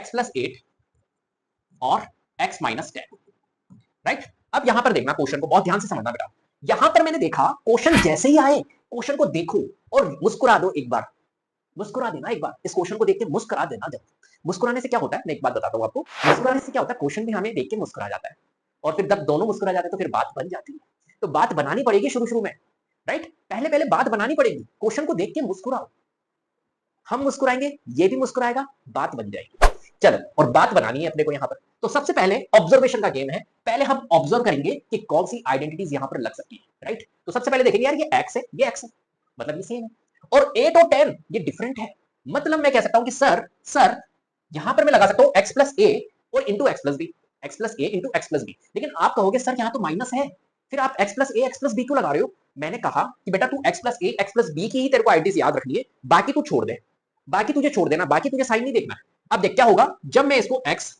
x plus 8 और x minus 10, right. अब यहां पर देखना, क्वेश्चन को बहुत ध्यान से समझना बेटा। यहां पर मैंने देखा क्वेश्चन जैसे ही आए, क्वेश्चन को देखो और मुस्कुरा दो एक बार, मुस्कुरा देना एक बार, इस क्वेश्चन को देख के मुस्कुरा देना। जब मुस्कुराने से क्या होता है, मैं एक बात बताता हूं आपको, मुस्कुराने से क्या होता है, क्वेश्चन भी हमें देख के मुस्कुरा जाता है, और फिर जब दोनों मुस्कुरा जाते हैं तो फिर बात बन जाती है। तो बात बनानी पड़ेगी शुरू शुरू में, राइट। पहले पहले बात बनानी पड़ेगी, क्वेश्चन को देख के मुस्कुराओ, हम मुस्कुराएंगे, ये भी मुस्कुराएगा, बात बन जाएगी। चलो, और बात बनानी है अपने को यहाँ पर। तो सबसे पहले ऑब्जर्वेशन का गेम है, पहले हम ऑब्जर्व करेंगे कि कौन सी आइडेंटिटीज यहाँ पर लग सकती है, राइट। तो सबसे पहले देखेंगे यार ये x है, ये x है, मतलब ये सेम है, और 8 और 10 ये डिफरेंट है। मतलब मैं कह सकता हूं कि सर यहां पर मैं लगा सकता हूं x प्लस ए और into x plus B, x plus ए इंटू एक्स प्लस बी। लेकिन आप कहोगे सर यहाँ तो माइनस है, फिर आप x प्लस ए एक्स प्लस बी क्यों लगा रहे हो? मैंने कहा कि बेटा तू x प्लस ए एक्स प्लस बी की ही तेरे को आइडेंटिटीज याद रखनी है, बाकी तू छोड़ दे, बाकी तुझे छोड़ देना, बाकी तुझे साइन नहीं देखना है। अब देख क्या होगा, जब मैं इसको x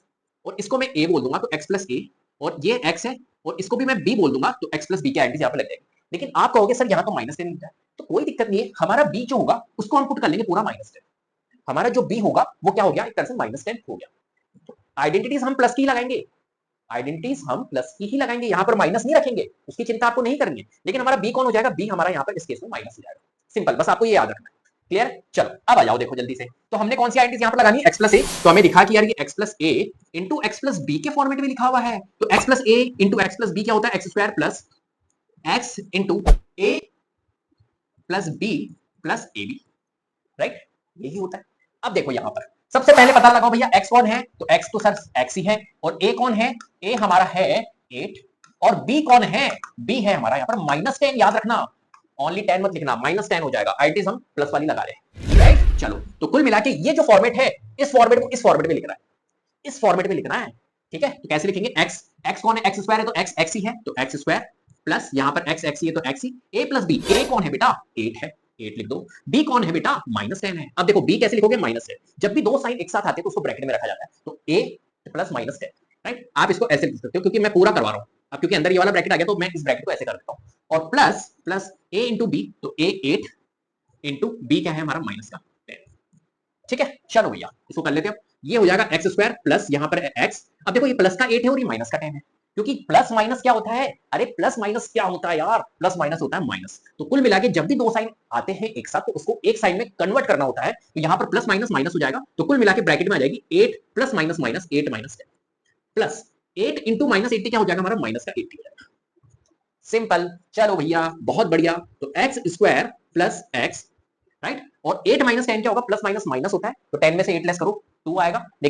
और इसको मैं a बोल दूंगा तो x प्लस ए, और ये x है और इसको भी मैं b बोल दूंगा तो x प्लस बी की आइडेंटिटी यहाँ पर लग जाएगी। लेकिन आप कहोगे सर यहाँ तो माइनस 10 मिलता है, तो कोई दिक्कत नहीं है, हमारा b जो होगा उसको हम पुट कर लेंगे पूरा -10। हमारा जो b होगा वो क्या हो गया, एक तरह से -10 हो गया। आइडेंटिटीज हम प्लस की लगाएंगे, आइडेंटिटीज हम प्लस की ही लगाएंगे, यहाँ पर माइनस नहीं रखेंगे, उसकी चिंता आपको नहीं करनी है। लेकिन हमारा b कौन हो जाएगा, b हमारा यहाँ पर इस केस में माइनस हो जाएगा। सिंपल, बस आपको ये याद रखना है। क्लियर? चलो अब आ जाओ, देखो जल्दी से। तो हमने कौन सी आइडेंटिटीज यहाँ पर लगानी है, x प्लस ए। तो हमें दिखा कि यार ये x प्लस ए इंटू एक्स प्लस बी के फॉर्मेट में लिखा हुआ है। तो x प्लस ए इंटू एक्स प्लस बी क्या होता है, x square plus x into a plus b plus a b, right. यही होता है। अब देखो यहाँ पर सबसे पहले पता लगाओ भैया x कौन है, तो x तो सर x ही है, और a कौन है, a हमारा है 8, और b कौन है, b है हमारा यहाँ पर -10। याद रखना, ओनली 10 मत लिखना, -10 हो जाएगा। आइडेंटिटीज हम प्लस वाली लगा रहे हैं, राइट। चलो, तो कुल मिला के ये जो फॉर्मेट है, इस फॉर्मेट को इस फॉर्मेट में लिखना है, इस फॉर्मेट में लिखना है, ठीक है। तो कैसे लिखेंगे, x, x कौन है, एक्स स्क्वायर है तो x x ही है, तो x स्क्वायर प्लस यहाँ पर x x ही है तो x ही, a प्लस बी, a कौन है बेटा, 8 है, 8 लिख दो। b कौन है बेटा, -10 है। अब देखो b कैसे लिखोगे, -10, जब भी दो साइन एक साथ आते हैं तो उसको ब्रैकेट में रखा जाता है, तो a प्लस -10, राइट। आप इसको ऐसे लिख सकते हो क्योंकि मैं पूरा करवा रहा हूँ, अब क्योंकि अंदर ये वाला ब्रैकेट आ गया तो मैं इस ब्रैकेट को ऐसे कर देता हूँ, और plus plus a into b, तो a 8 इंटू बी क्या है हमारा -10, ठीक है। चलो भैया इसको कर लेते हैं। ये हो जाएगा एक्स स्क्वायर प्लस यहाँ पर x। अब देखो ये प्लस का 8 है और ये माइनस का 10 है, क्योंकि प्लस माइनस क्या होता है, अरे प्लस माइनस क्या होता है यार, प्लस माइनस होता है माइनस। तो कुल मिला के जब भी दो साइन आते हैं एक साथ तो उसको एक साइन में कन्वर्ट करना होता है, तो यहाँ पर प्लस माइनस माइनस हो जाएगा, तो कुल मिला के ब्रैकेट में आ जाएगी 8 plus minus minus 8 minus 10 plus 8 into -80 क्या हो जाएगा हमारा, माइनस का 80 हो जाएगा। सिंपल। चलो भैया बहुत बढ़िया। तो x square plus x, right, और 8 - 10 क्या होगा, प्लस माइनस माइनस होता है, तो 10 में से 8 लेस करो 2 आएगा। लेकिन